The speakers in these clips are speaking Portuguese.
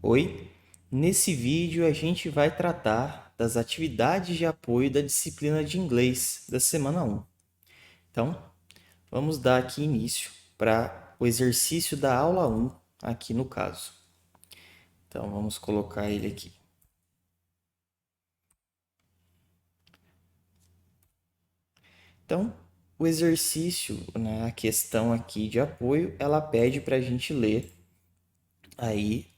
Oi, nesse vídeo a gente vai tratar das atividades de apoio da disciplina de inglês da semana 1. Então, vamos dar aqui início para o exercício da aula 1, aqui no caso. Então, vamos colocar ele aqui. Então, o exercício, né, a questão aqui de apoio, ela pede para a gente ler aí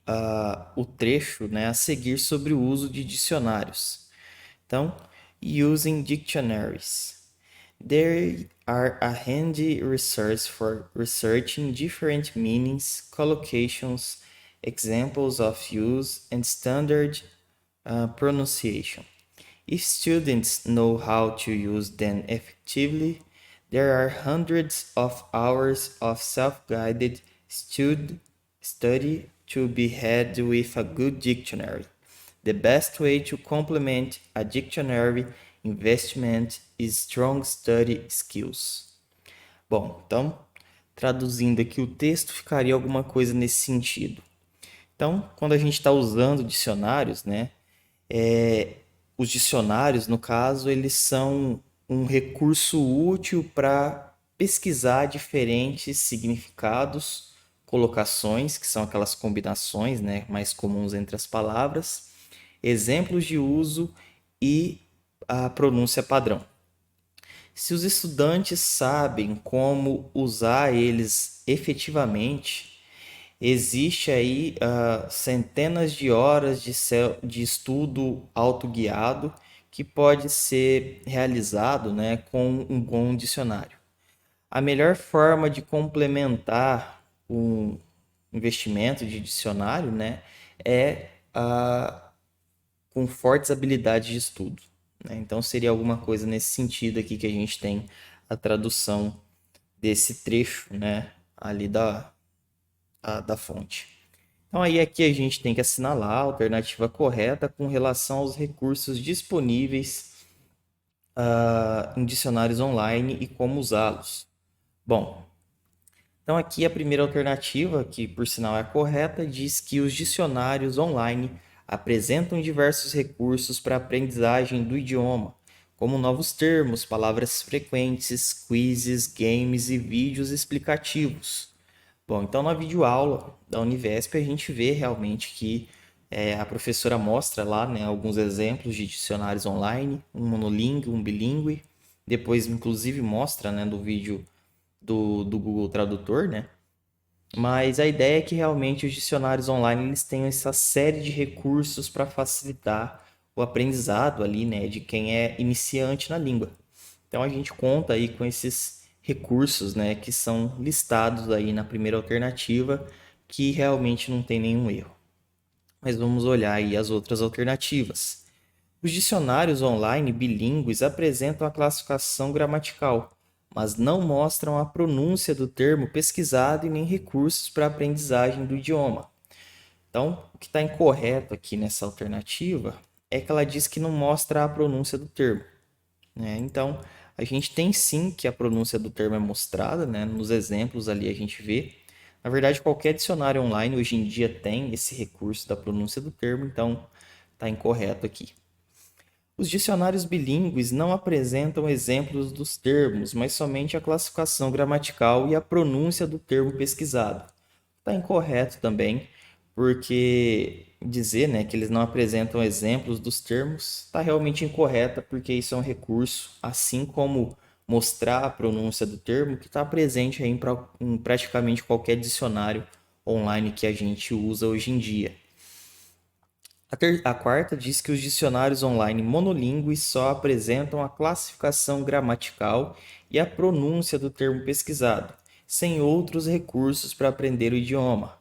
o trecho, né, a seguir sobre o uso de dicionários. Então, using dictionaries. They are a handy resource for researching different meanings, collocations, examples of use, and standard pronunciation. If students know how to use them effectively, there are hundreds of hours of self-guided study to be had with a good dictionary. The best way to complement a dictionary investment is strong study skills. Bom, então, traduzindo aqui o texto, ficaria alguma coisa nesse sentido. Então, quando a gente está usando dicionários, né, os dicionários, no caso, eles são um recurso útil para pesquisar diferentes significados, colocações, que são aquelas combinações, né, mais comuns entre as palavras, exemplos de uso e a pronúncia padrão. Se os estudantes sabem como usar eles efetivamente, existe aí centenas de horas de estudo autoguiado que pode ser realizado, né, com um bom dicionário. A melhor forma de complementar um investimento de dicionário, né, é com fortes habilidades de estudo, né? Então seria alguma coisa nesse sentido aqui que a gente tem a tradução desse trecho, né, ali da fonte. Então aí aqui a gente tem que assinalar a alternativa correta com relação aos recursos disponíveis em dicionários online e como usá-los. Bom, então aqui a primeira alternativa, que por sinal é a correta, diz que os dicionários online apresentam diversos recursos para a aprendizagem do idioma, como novos termos, palavras frequentes, quizzes, games e vídeos explicativos. Bom, então na videoaula da Univesp a gente vê realmente que a professora mostra lá, né, alguns exemplos de dicionários online, um monolingue, um bilíngue, depois inclusive mostra, né, do vídeo do Google Tradutor, né? Mas a ideia é que realmente os dicionários online eles tenham essa série de recursos para facilitar o aprendizado ali, né, de quem é iniciante na língua. Então a gente conta aí com esses recursos, né, que são listados aí na primeira alternativa, que realmente não tem nenhum erro. Mas vamos olhar aí as outras alternativas. Os dicionários online bilíngues apresentam a classificação gramatical, mas não mostram a pronúncia do termo pesquisado e nem recursos para a aprendizagem do idioma. Então, o que está incorreto aqui nessa alternativa é que ela diz que não mostra a pronúncia do termo, né? Então, a gente tem sim que a pronúncia do termo é mostrada, né? Nos exemplos ali a gente vê. Na verdade, qualquer dicionário online hoje em dia tem esse recurso da pronúncia do termo, então está incorreto aqui. Os dicionários bilíngues não apresentam exemplos dos termos, mas somente a classificação gramatical e a pronúncia do termo pesquisado. Está incorreto também, porque dizer, né, que eles não apresentam exemplos dos termos está realmente incorreta, porque isso é um recurso, assim como mostrar a pronúncia do termo, que está presente aí em praticamente qualquer dicionário online que a gente usa hoje em dia. A quarta diz que os dicionários online monolíngues só apresentam a classificação gramatical e a pronúncia do termo pesquisado, sem outros recursos para aprender o idioma.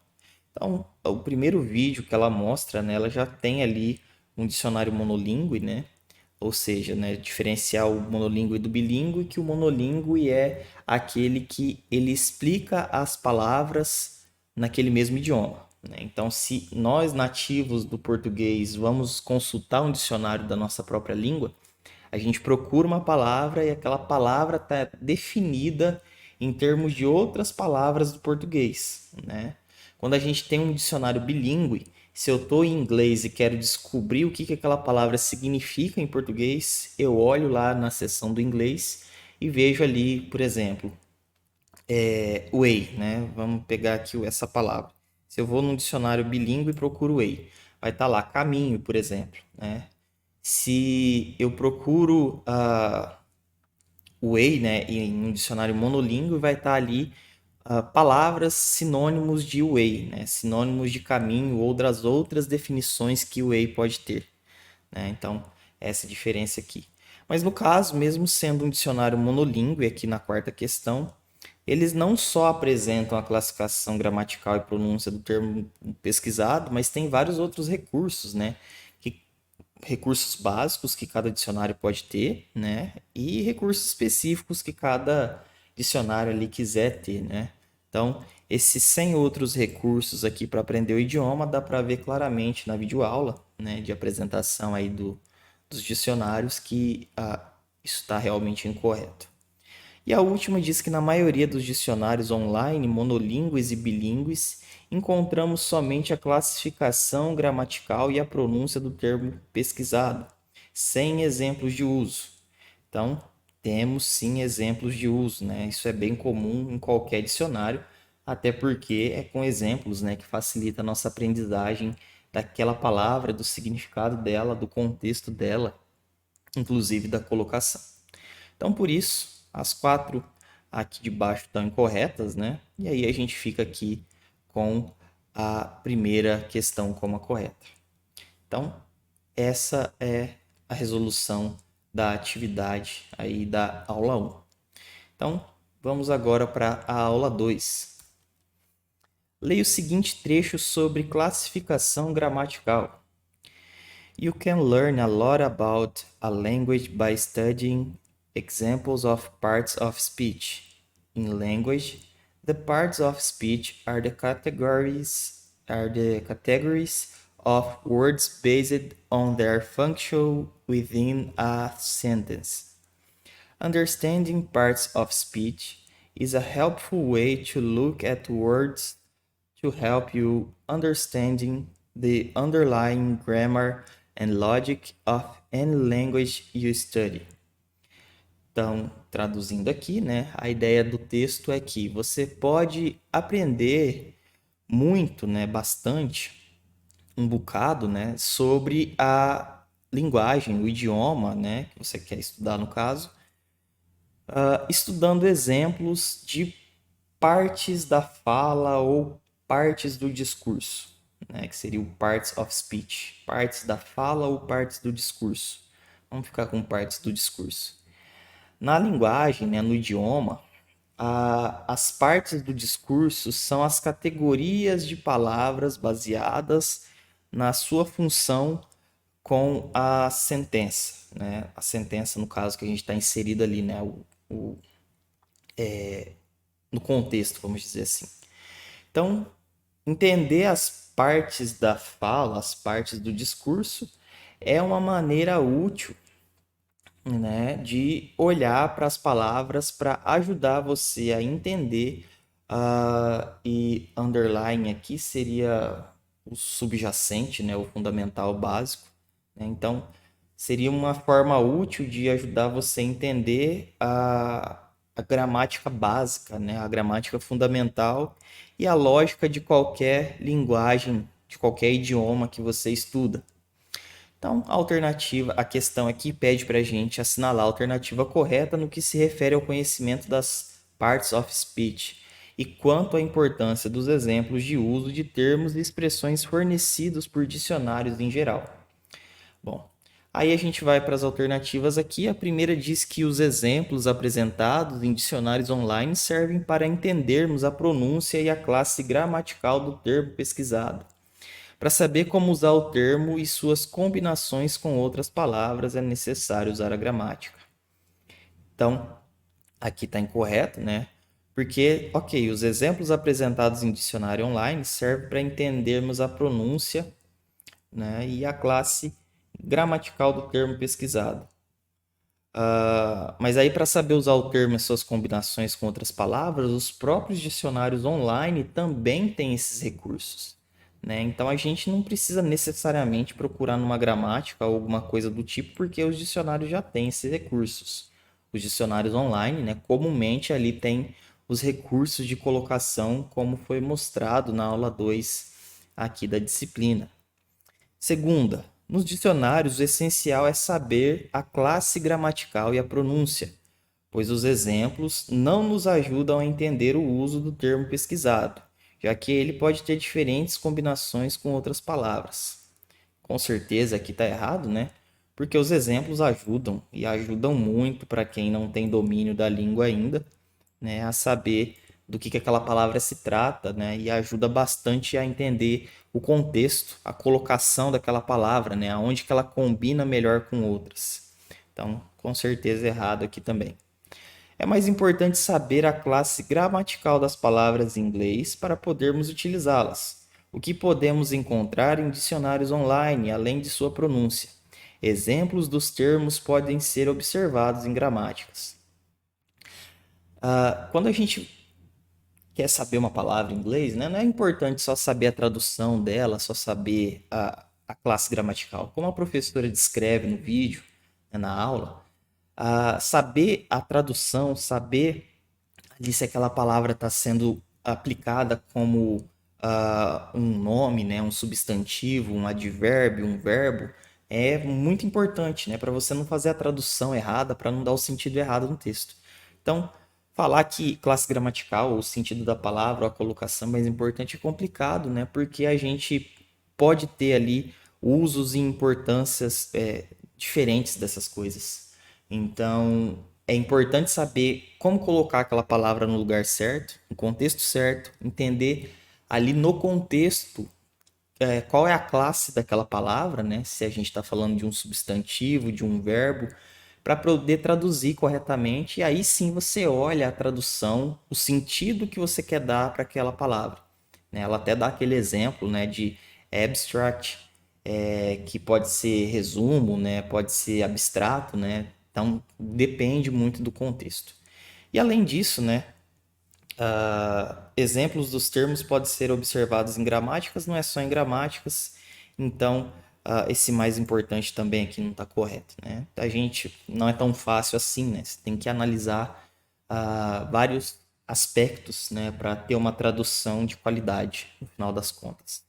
Então, o primeiro vídeo que ela mostra, né, ela já tem ali um dicionário monolíngue, né? Ou seja, né, diferenciar o monolíngue do bilíngue, que o monolíngue é aquele que ele explica as palavras naquele mesmo idioma, né? Então, se nós nativos do português vamos consultar um dicionário da nossa própria língua, a gente procura uma palavra e aquela palavra está definida em termos de outras palavras do português, né? Quando a gente tem um dicionário bilíngue, Se eu estou em inglês e quero descobrir o que que aquela palavra significa em português, eu olho lá na seção do inglês e vejo ali, por exemplo, way, né? Vamos pegar aqui essa palavra. Se eu vou num dicionário bilíngue e procuro way, vai estar lá caminho, por exemplo, né? Se eu procuro way, né, em um dicionário monolíngue, vai estar ali palavras sinônimos de way, né? Sinônimos de caminho ou das outras definições que o way pode ter, né? Então, essa diferença aqui. Mas no caso, mesmo sendo um dicionário monolíngue, aqui na quarta questão, eles não só apresentam a classificação gramatical e pronúncia do termo pesquisado, mas tem vários outros recursos, né? Recursos básicos que cada dicionário pode ter, né? E recursos específicos que cada dicionário ali quiser ter, né? Então, esses 100 outros recursos aqui para aprender o idioma dá para ver claramente na videoaula, né? De apresentação aí dos dicionários que isso está realmente incorreto. E a última diz que na maioria dos dicionários online, monolíngues e bilíngues, encontramos somente a classificação gramatical e a pronúncia do termo pesquisado, sem exemplos de uso. Então, temos sim exemplos de uso, né? Isso é bem comum em qualquer dicionário, até porque é com exemplos, né, que facilita a nossa aprendizagem daquela palavra, do significado dela, do contexto dela, inclusive da colocação. Então, por isso, as quatro aqui de baixo estão incorretas, né? E aí a gente fica aqui com a primeira questão como a correta. Então, essa é a resolução da atividade aí da aula 1. Então, vamos agora para a aula 2. Leia o seguinte trecho sobre classificação gramatical. You can learn a lot about a language by studying examples of parts of speech. In language, the parts of speech are the categories of words based on their function within a sentence. Understanding parts of speech is a helpful way to look at words to help you understanding the underlying grammar and logic of any language you study. Então, traduzindo aqui, né, a ideia do texto é que você pode aprender muito, né, bastante, um bocado, né, sobre a linguagem, o idioma, né, que você quer estudar no caso, estudando exemplos de partes da fala ou partes do discurso, né, que seria o parts of speech, partes da fala ou partes do discurso. Vamos ficar com partes do discurso. Na linguagem, né, no idioma, as partes do discurso são as categorias de palavras baseadas na sua função com a sentença, né? A sentença, no caso, que a gente está inserido ali, né? No contexto, vamos dizer assim. Então, entender as partes da fala, as partes do discurso, é uma maneira útil, né, de olhar para as palavras para ajudar você a entender. E underline aqui seria o subjacente, né, o fundamental básico, né? Então, seria uma forma útil de ajudar você a entender a gramática básica, né, a gramática fundamental e a lógica de qualquer linguagem, de qualquer idioma que você estuda. Então, a alternativa, a questão aqui pede para a gente assinalar a alternativa correta no que se refere ao conhecimento das parts of speech e quanto à importância dos exemplos de uso de termos e expressões fornecidos por dicionários em geral. Bom, aí a gente vai para as alternativas aqui. A primeira diz que os exemplos apresentados em dicionários online servem para entendermos a pronúncia e a classe gramatical do termo pesquisado. Para saber como usar o termo e suas combinações com outras palavras, é necessário usar a gramática. Então, aqui está incorreto, né? Porque, ok, os exemplos apresentados em dicionário online servem para entendermos a pronúncia, né, e a classe gramatical do termo pesquisado. Mas aí, para saber usar o termo e suas combinações com outras palavras, os próprios dicionários online também têm esses recursos. né? Então a gente não precisa necessariamente procurar numa gramática ou alguma coisa do tipo, porque os dicionários já têm esses recursos. Os dicionários online, né, comumente ali tem os recursos de colocação, como foi mostrado na aula 2 aqui da disciplina. Segunda, nos dicionários o essencial é saber a classe gramatical e a pronúncia, pois os exemplos não nos ajudam a entender o uso do termo pesquisado, já que ele pode ter diferentes combinações com outras palavras. Com certeza aqui está errado, né? Porque os exemplos ajudam e ajudam muito para quem não tem domínio da língua ainda, né, a saber do que aquela palavra se trata, né, e ajuda bastante a entender o contexto, a colocação daquela palavra, né, aonde que ela combina melhor com outras. Então, com certeza errado aqui também. É mais importante saber a classe gramatical das palavras em inglês para podermos utilizá-las. O que podemos encontrar em dicionários online, além de sua pronúncia. Exemplos dos termos podem ser observados em gramáticas. Quando a gente quer saber uma palavra em inglês, né, não é importante só saber a tradução dela, só saber a classe gramatical. Como a professora descreve no vídeo, né, na aula, saber a tradução, saber ali se aquela palavra está sendo aplicada como um nome, né, um substantivo, um advérbio, um verbo, é muito importante, né, para você não fazer a tradução errada, para não dar o sentido errado no texto. Então, falar que classe gramatical, o sentido da palavra, ou a colocação mais importante é complicado, né, porque a gente pode ter ali usos e importâncias diferentes dessas coisas. Então, é importante saber como colocar aquela palavra no lugar certo, no contexto certo, entender ali no contexto qual é a classe daquela palavra, né? Se a gente está falando de um substantivo, de um verbo, para poder traduzir corretamente. E aí sim você olha a tradução, o sentido que você quer dar para aquela palavra, né? Ela até dá aquele exemplo, né, de abstract, que pode ser resumo, né? Pode ser abstrato, né? Então depende muito do contexto. E além disso, né, exemplos dos termos podem ser observados em gramáticas, não é só em gramáticas. Então, esse mais importante também aqui não está correto, né? A gente não é tão fácil assim, né? Você tem que analisar vários aspectos, né, para ter uma tradução de qualidade, no final das contas.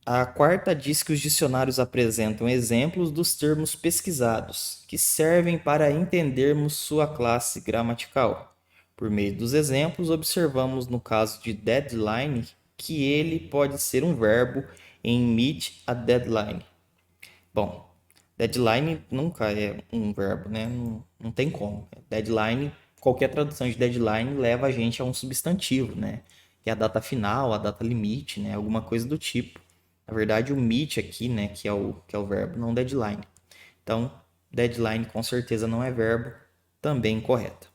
A quarta diz que os dicionários apresentam exemplos dos termos pesquisados, que servem para entendermos sua classe gramatical. Por meio dos exemplos, observamos no caso de deadline que ele pode ser um verbo em meet a deadline. Bom, deadline nunca é um verbo, né? Não tem como. Deadline, qualquer tradução de deadline leva a gente a um substantivo, né? Que é a data final, a data limite, né? Alguma coisa do tipo. Na verdade, o meet aqui, né? Que é o verbo, não deadline. Então, deadline com certeza não é verbo, também correta.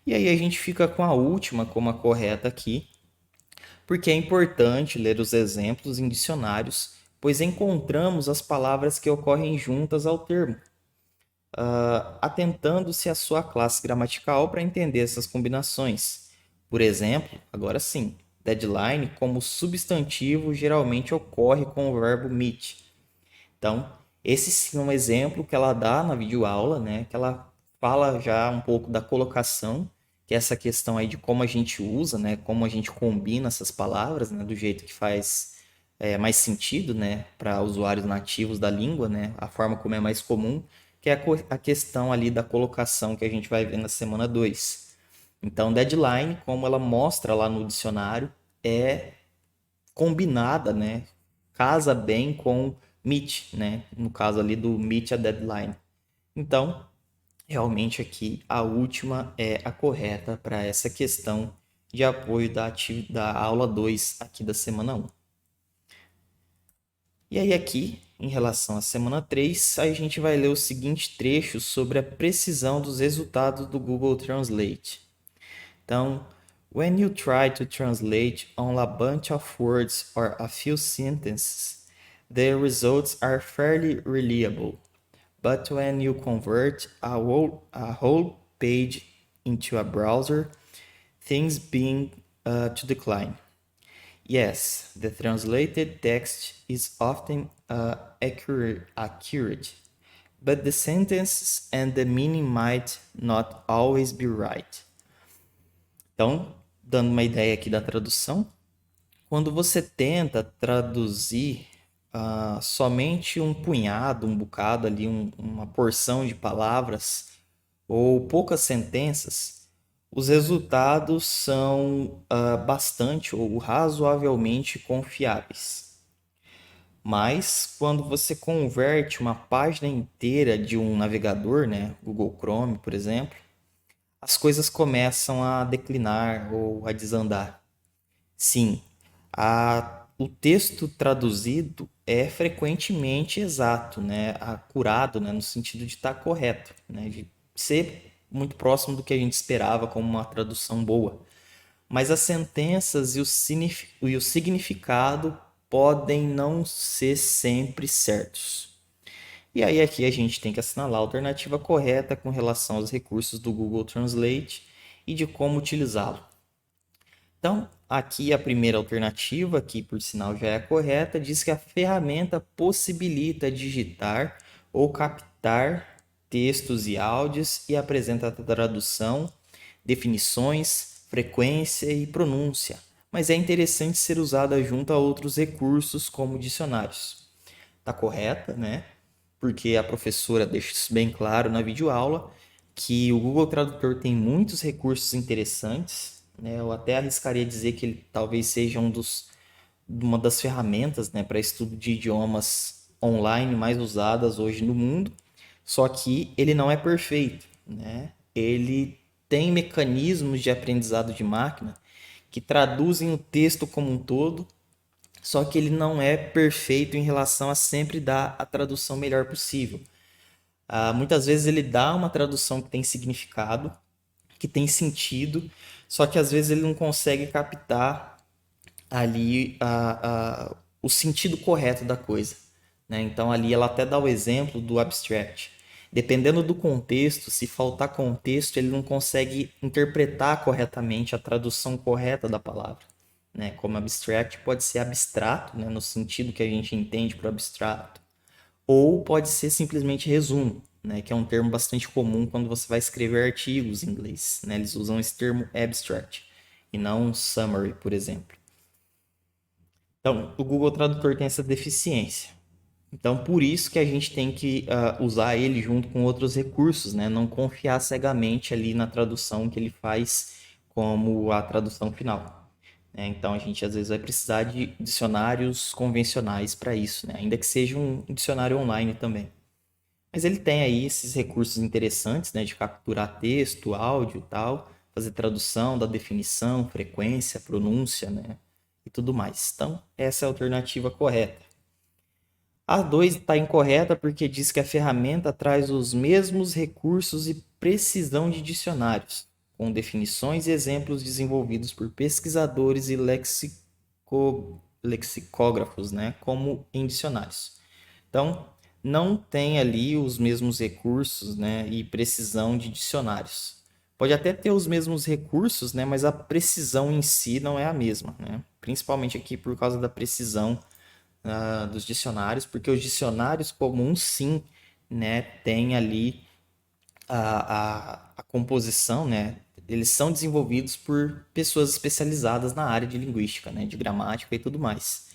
E aí a gente fica com a última como a correta aqui, porque é importante ler os exemplos em dicionários, pois encontramos as palavras que ocorrem juntas ao termo, atentando-se à sua classe gramatical para entender essas combinações. Por exemplo, agora sim, deadline como substantivo geralmente ocorre com o verbo meet. Então, esse sim é um exemplo que ela dá na videoaula, né? Que ela fala já um pouco da colocação, que é essa questão aí de como a gente usa, né? Como a gente combina essas palavras, né? Do jeito que faz mais sentido, né? Para usuários nativos da língua, né? A forma como é mais comum, que é a questão ali da colocação que a gente vai ver na semana 2. Então, deadline, como ela mostra lá no dicionário, é combinada, né? Casa bem com meet, né? No caso ali do meet a deadline. Então, realmente aqui a última é a correta para essa questão de apoio da aula 2 aqui da semana 1. E aí aqui, em relação à semana 3, a gente vai ler o seguinte trecho sobre a precisão dos resultados do Google Translate. Então, when you try to translate on a bunch of words or a few sentences, the results are fairly reliable. But when you convert a whole page into a browser, things to decline. Yes, the translated text is often accurate, but the sentences and the meaning might not always be right. Então, dando uma ideia aqui da tradução, quando você tenta traduzir somente um punhado, um bocado ali, uma porção de palavras ou poucas sentenças, os resultados são bastante ou razoavelmente confiáveis. Mas quando você converte uma página inteira de um navegador, né, Google Chrome, por exemplo, as coisas começam a declinar ou a desandar. Sim, o texto traduzido é frequentemente exato, né, acurado, né, no sentido de estar correto, né, de ser muito próximo do que a gente esperava como uma tradução boa. Mas as sentenças e o significado podem não ser sempre certos. E aí aqui a gente tem que assinalar a alternativa correta com relação aos recursos do Google Translate e de como utilizá-lo. Então, aqui a primeira alternativa, que por sinal já é correta, diz que a ferramenta possibilita digitar ou captar textos e áudios e apresenta a tradução, definições, frequência e pronúncia, mas é interessante ser usada junto a outros recursos como dicionários. Está correta, né? Porque a professora deixa isso bem claro na videoaula, que o Google Tradutor tem muitos recursos interessantes, né? Eu até arriscaria dizer que ele talvez seja uma das ferramentas, né, para estudo de idiomas online mais usadas hoje no mundo, só que ele não é perfeito, né? Ele tem mecanismos de aprendizado de máquina que traduzem o texto como um todo, só que ele não é perfeito em relação a sempre dar a tradução melhor possível. Muitas vezes ele dá uma tradução que tem significado, que tem sentido, só que às vezes ele não consegue captar ali o sentido correto da coisa, né? Então ali ela até dá o exemplo do abstract. Dependendo do contexto, se faltar contexto, ele não consegue interpretar corretamente a tradução correta da palavra, né? Como abstract pode ser abstrato, né, no sentido que a gente entende por abstrato, ou pode ser simplesmente resumo, né, que é um termo bastante comum quando você vai escrever artigos em inglês, né? Eles usam esse termo abstract e não summary, por exemplo. Então, o Google Tradutor tem essa deficiência. Então, por isso que a gente tem que usar ele junto com outros recursos, né? Não confiar cegamente ali na tradução que ele faz como a tradução final, né? Então, a gente às vezes vai precisar de dicionários convencionais para isso, né? Ainda que seja um dicionário online também. Mas ele tem aí esses recursos interessantes, né? De capturar texto, áudio e tal, fazer tradução da definição, frequência, pronúncia, né? E tudo mais. Então, essa é a alternativa correta. A 2 está incorreta porque diz que a ferramenta traz os mesmos recursos e precisão de dicionários, com definições e exemplos desenvolvidos por pesquisadores e lexicógrafos, né, como em dicionários. Então, não tem ali os mesmos recursos, né, e precisão de dicionários. Pode até ter os mesmos recursos, né, mas a precisão em si não é a mesma, né? Principalmente aqui por causa da precisão dos dicionários, porque os dicionários comuns, sim, né, tem ali a composição, né, eles são desenvolvidos por pessoas especializadas na área de linguística, né, de gramática e tudo mais.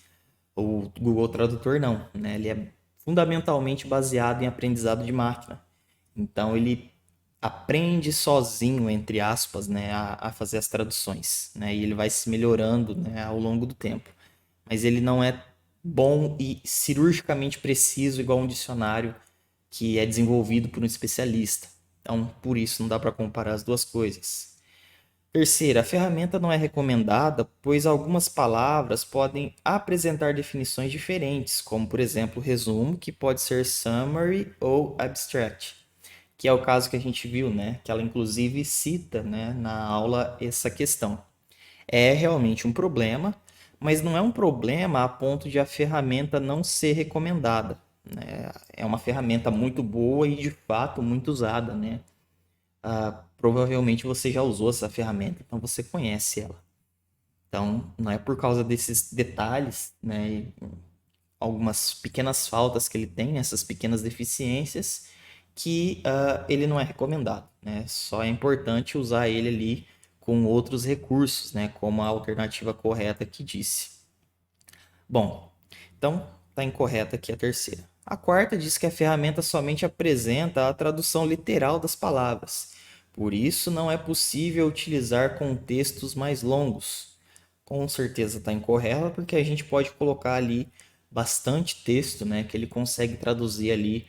O Google Tradutor não, né, ele é fundamentalmente baseado em aprendizado de máquina. Então ele aprende sozinho, entre aspas, né, a fazer as traduções, né, e ele vai se melhorando, né, ao longo do tempo. Mas ele não é bom e cirurgicamente preciso igual um dicionário que é desenvolvido por um especialista. Então, por isso não dá para comparar as duas coisas. Terceira, a ferramenta não é recomendada, pois algumas palavras podem apresentar definições diferentes, como por exemplo, resumo, que pode ser summary ou abstract, que é o caso que a gente viu, né? Que ela inclusive cita, né, na aula essa questão. É realmente um problema, mas não é um problema a ponto de a ferramenta não ser recomendada, né? É uma ferramenta muito boa e de fato muito usada, né? Provavelmente você já usou essa ferramenta, então você conhece ela. Então, não é por causa desses detalhes, né, e algumas pequenas faltas que ele tem, essas pequenas deficiências, que ele não é recomendado, né? Só é importante usar ele ali com outros recursos, né, como a alternativa correta que disse. Bom, então está incorreta aqui a terceira. A quarta diz que a ferramenta somente apresenta a tradução literal das palavras. Por isso, não é possível utilizar contextos mais longos. Com certeza está incorreta, porque a gente pode colocar ali bastante texto, né, que ele consegue traduzir ali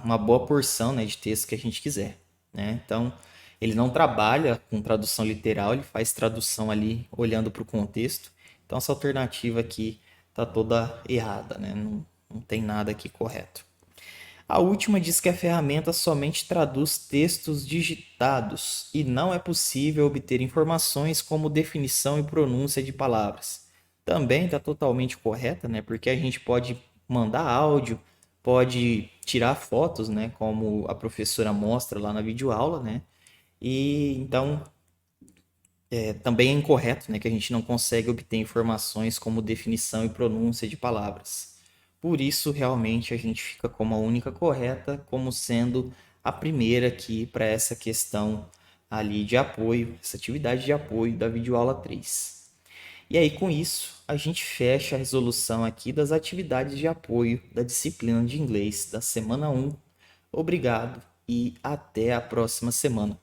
uma boa porção, né, de texto que a gente quiser, né? Então, ele não trabalha com tradução literal, ele faz tradução ali olhando para o contexto. Então, essa alternativa aqui está toda errada, né? Não tem nada aqui correto. A última diz que a ferramenta somente traduz textos digitados e não é possível obter informações como definição e pronúncia de palavras. Também está totalmente correta, né? Porque a gente pode mandar áudio, pode tirar fotos, né? Como a professora mostra lá na videoaula, né? E então também é incorreto, né? Que a gente não consegue obter informações como definição e pronúncia de palavras. Por isso, realmente, a gente fica como a única correta, como sendo a primeira aqui para essa questão ali de apoio, essa atividade de apoio da videoaula 3. E aí, com isso, a gente fecha a resolução aqui das atividades de apoio da disciplina de inglês da semana 1. Obrigado e até a próxima semana.